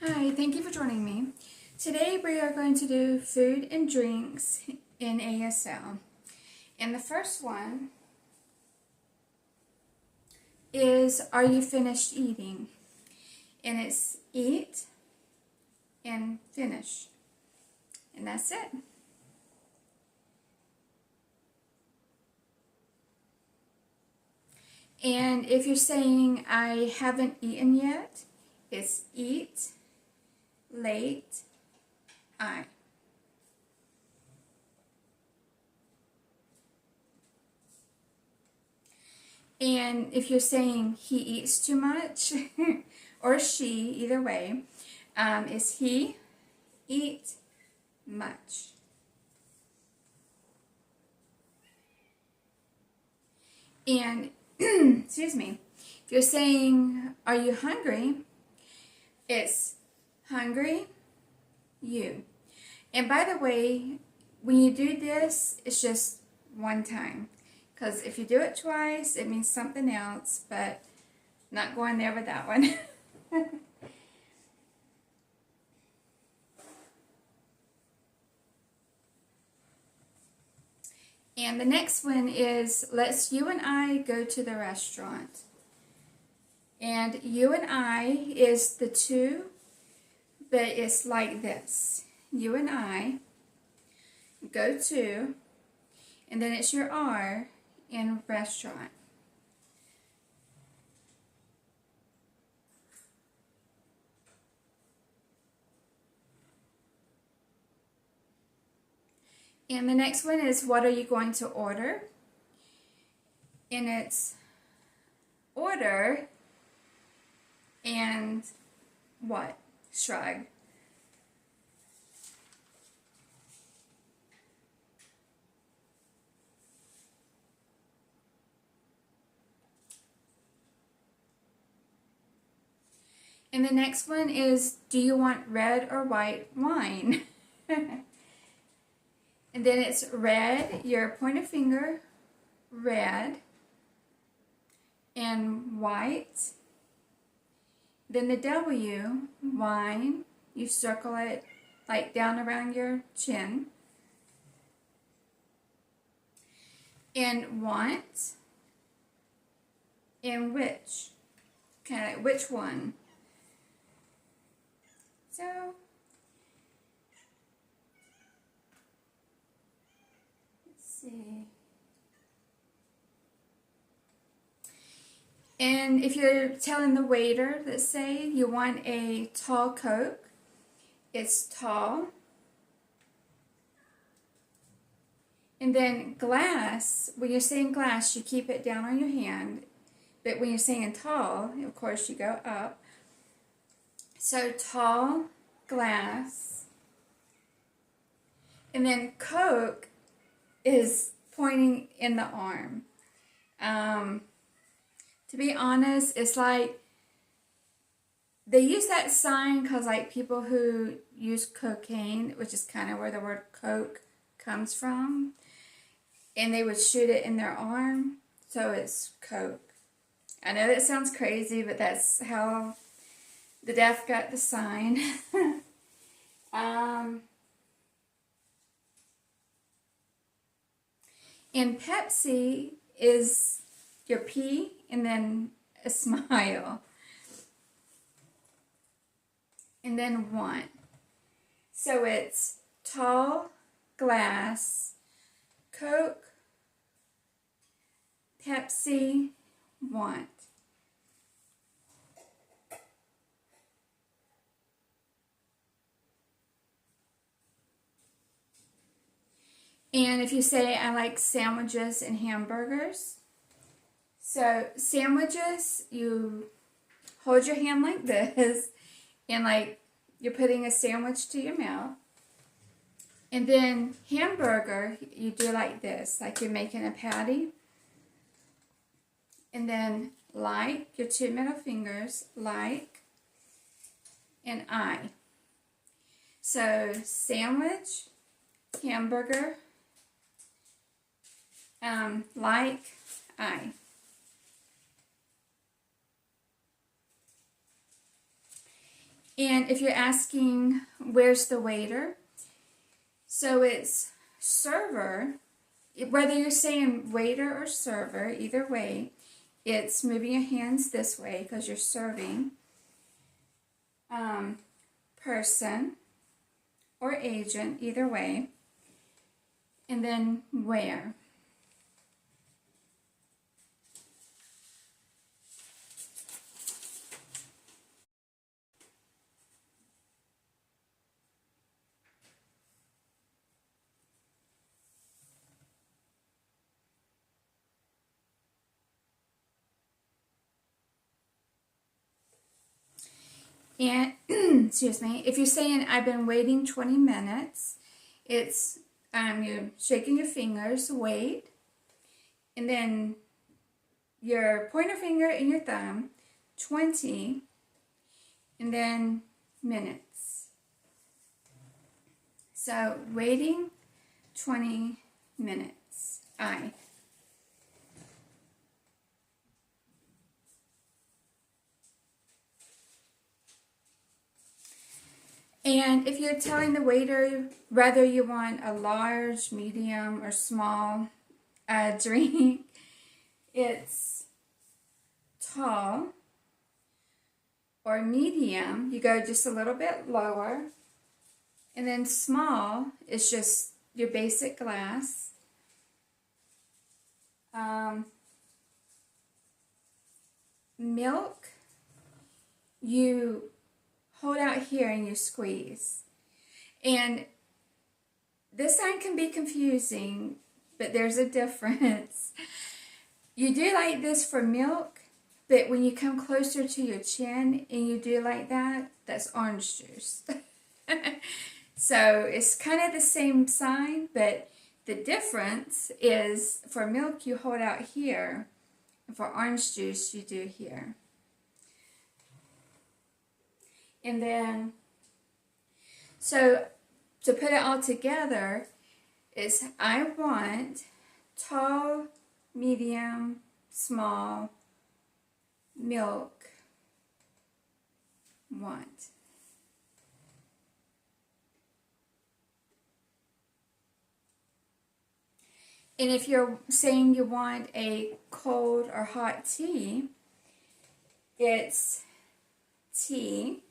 Hi, thank you for joining me. Today we are going to do food and drinks in ASL. And the first one is, are you finished eating? And it's eat and finish. And that's it. And if you're saying I haven't eaten yet, it's eat, late, I. And if you're saying he eats too much, or she, either way, is he eat much. And, excuse me, if you're saying, are you hungry, it's hungry, you. And by the way, when you do this, it's just one time. Because if you do it twice, it means something else, but not going there with that one. And the next one is, let's you and I go to the restaurant. And you and I is the two, but it's like this. You and I go to, and then it's your R in restaurant. And the next one is, what are you going to order? And it's order and what? Shrug. And the next one is, do you want red or white wine? And then it's red, your pointer finger, red, and white. Then the W, wine, you circle it like down around your chin. And want, and which, kind of which one. So, let's see. And if you're telling the waiter, let's say you want a tall Coke, it's tall. And then glass, when you're saying glass, you keep it down on your hand. But when you're saying tall, of course, you go up. So tall, glass. And then Coke is pointing in the arm. To be honest, it's like they use that sign because like people who use cocaine, which is kind of where the word Coke comes from, and they would shoot it in their arm, so it's Coke. I know that sounds crazy, but that's how the deaf got the sign. And Pepsi is your P and then a smile. And then one. So it's tall, glass, Coke, Pepsi, want. And if you say, I like sandwiches and hamburgers. So sandwiches, you hold your hand like this, and like you're putting a sandwich to your mouth. And then hamburger, you do like this, like you're making a patty. And then like, your two middle fingers, like, and I. So sandwich, hamburger, like, I. And if you're asking, where's the waiter? So it's server. Whether you're saying waiter or server, either way, it's moving your hands this way because you're serving. Person or agent, either way. And then where. And, excuse me, if you're saying I've been waiting 20 minutes, it's you're shaking your fingers, wait, and then your pointer finger and your thumb, 20, and then minutes. So waiting 20 minutes. I. And if you're telling the waiter whether you want a large, medium, or small drink, it's tall or medium. You go just a little bit lower. And then small is just your basic glass. Milk, you hold out here and you squeeze. And this sign can be confusing, but there's a difference. You do like this for milk, but when you come closer to your chin and you do like that, that's orange juice. So it's kind of the same sign, but the difference is for milk you hold out here, and for orange juice you do here. And then, so to put it all together is I want tall, medium, small, milk, want. And if you're saying you want a cold or hot tea, it's tea.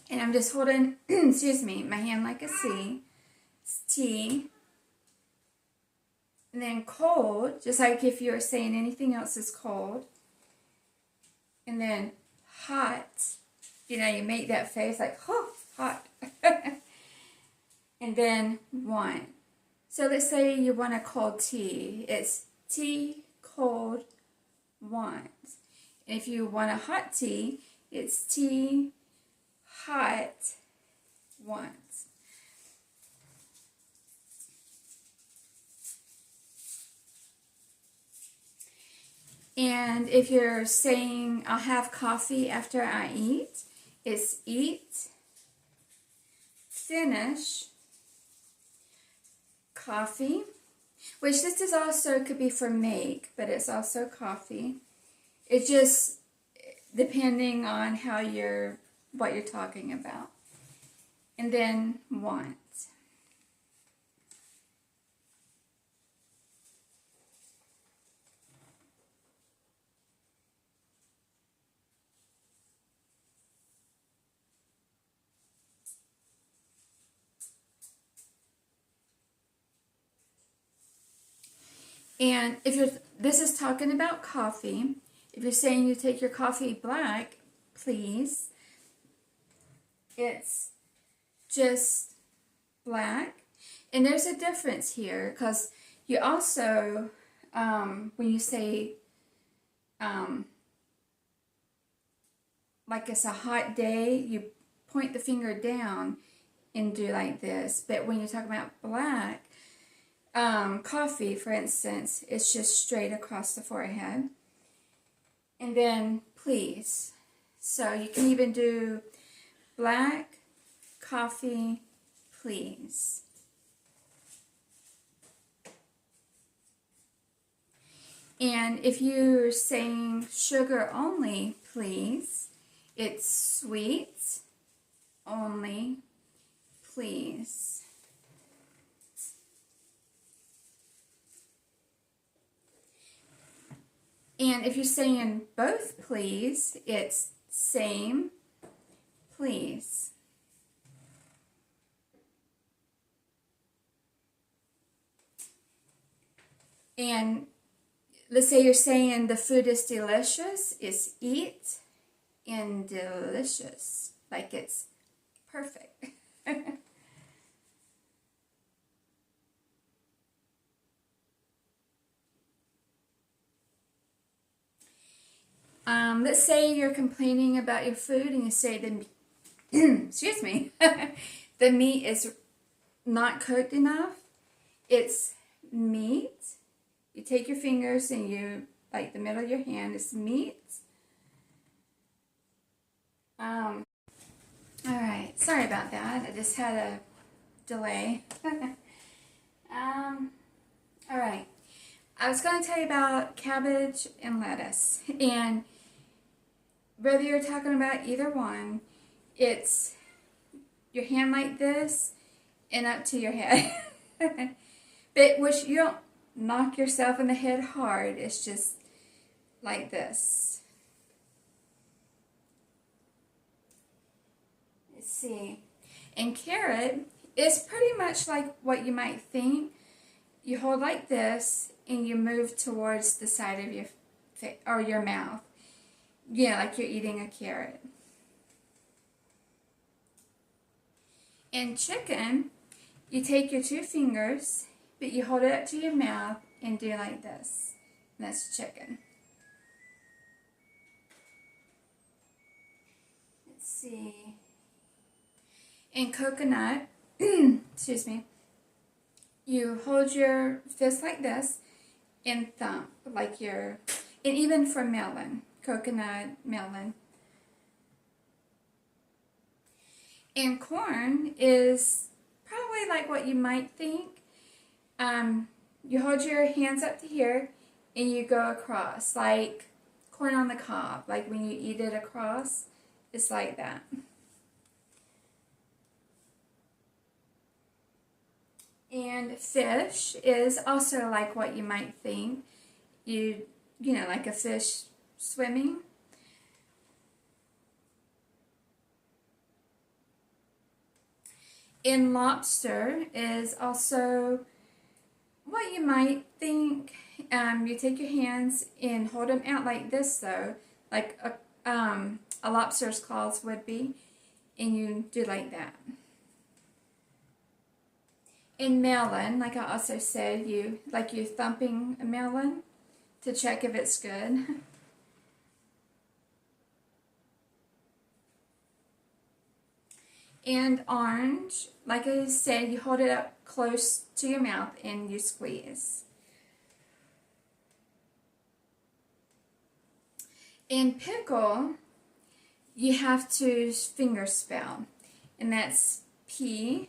And I'm just holding, excuse me, my hand like a C. It's tea. And then cold, just like if you're saying anything else is cold. And then hot, you know, you make that face like, oh, hot. And then want. So let's say you want a cold tea. It's tea, cold, want. And if you want a hot tea, it's tea, hot, want. And if you're saying I'll have coffee after I eat, it's eat, finish, coffee, which this is also could be for make, but it's also coffee. It's just depending on how what you're talking about. And then want. And if this is talking about coffee, if you're saying you take your coffee black, please, it's just black. And there's a difference here because you also, when you say, like it's a hot day, you point the finger down and do like this. But when you're talking about black, coffee, for instance, it's just straight across the forehead. And then please. So you can even do black, coffee, please. And if you're saying sugar only, please, it's sweet, only, please. And if you're saying both please, it's same, please. And let's say you're saying the food is delicious, it's eat and delicious, like it's perfect. Let's say you're complaining about your food and you say the excuse me, the meat is not cooked enough. It's meat. You take your fingers and you, like the middle of your hand is meat. All right, sorry about that. I just had a delay. All right. I was going to tell you about cabbage and lettuce. And whether you're talking about either one, it's your hand like this and up to your head. But which you don't knock yourself in the head hard. It's just like this. Let's see. And carrot is pretty much like what you might think. You hold like this and you move towards the side of your face or your mouth. Yeah, like you're eating a carrot. In chicken, you take your two fingers, but you hold it up to your mouth and do like this. And that's chicken. Let's see. In coconut, excuse me, you hold your fist like this and thump like and even for melon, coconut, melon. And corn is probably like what you might think. You hold your hands up to here and you go across, like corn on the cob, like when you eat it across, it's like that. And fish is also like what you might think. You know, like a fish swimming. In lobster is also what you might think. You take your hands and hold them out like this, though, like a lobster's claws would be, and you do like that. In melon, like I also said, you're thumping a melon to check if it's good. And orange, like I said, you hold it up close to your mouth and you squeeze. In pickle, you have to finger spell, and that's P-I-C-K-L-E.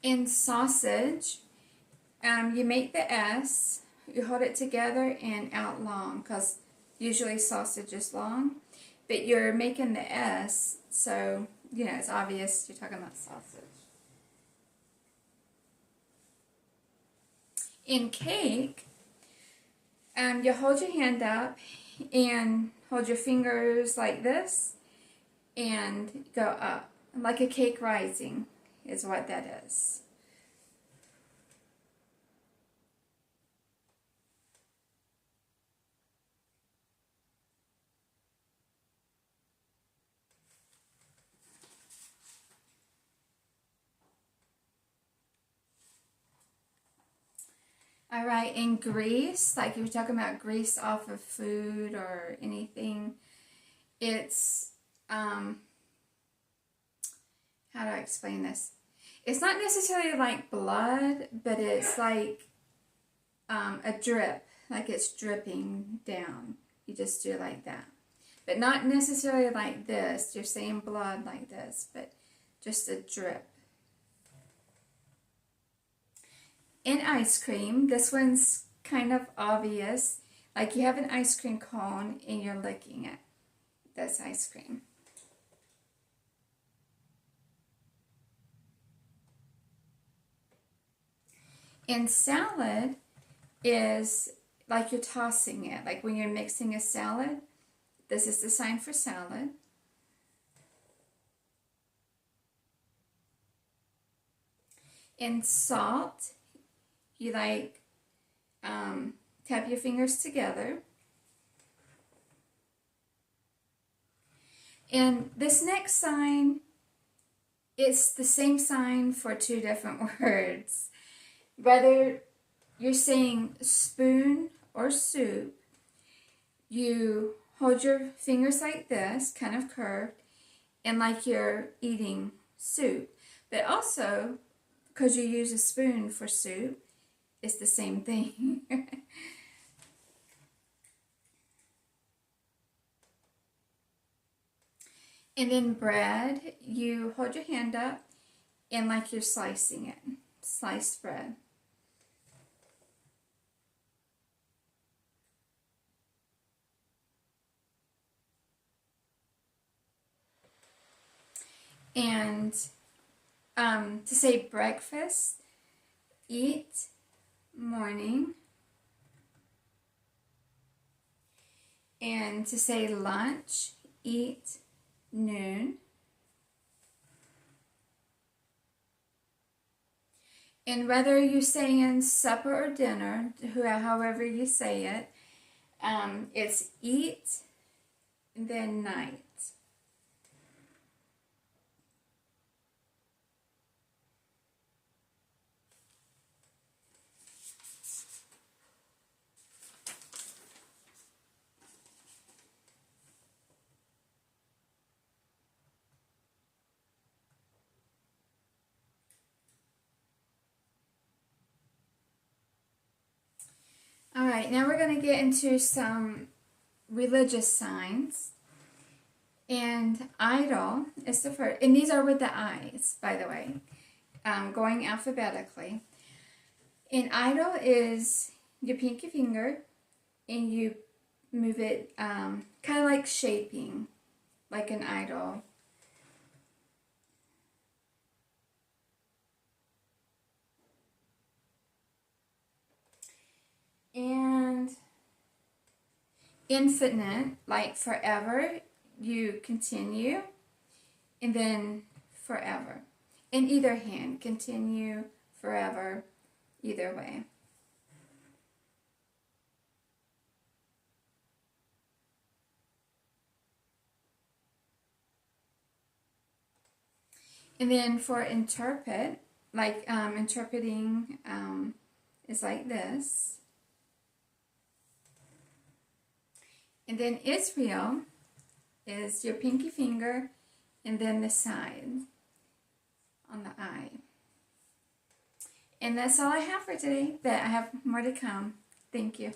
In sausage, you make the S, you hold it together and out long, because usually sausage is long, but you're making the S, so, you know, it's obvious you're talking about sausage. In cake, you hold your hand up and hold your fingers like this and go up, like a cake rising is what that is. All right, in grease, like if you're talking about grease off of food or anything, it's, how do I explain this? It's not necessarily like blood, but it's like a drip, like it's dripping down. You just do it like that. But not necessarily like this. You're saying blood like this, but just a drip. In ice cream, this one's kind of obvious. Like you have an ice cream cone and you're licking it. That's ice cream. In salad is like you're tossing it. Like when you're mixing a salad, this is the sign for salad. In salt, you like tap your fingers together. And this next sign, it's the same sign for two different words. Whether you're saying spoon or soup, you hold your fingers like this, kind of curved, and like you're eating soup. But also, because you use a spoon for soup, it's the same thing. And in bread, you hold your hand up and like you're slicing it. Sliced bread. And to say breakfast, eat, morning. And to say lunch, eat, noon. And whether you're saying supper or dinner, however you say it, it's eat, and then night. All right, now we're going to get into some religious signs. And idol is the first, and these are with the eyes, by the way, going alphabetically. And idol is your pinky finger, and you move it kind of like shaping, like an idol. And infinite, like forever, you continue, and then forever. In either hand, continue, forever, either way. And then for interpret, like interpreting is like this. And then Israel is your pinky finger and then the side on the eye. And that's all I have for today, but I have more to come. Thank you.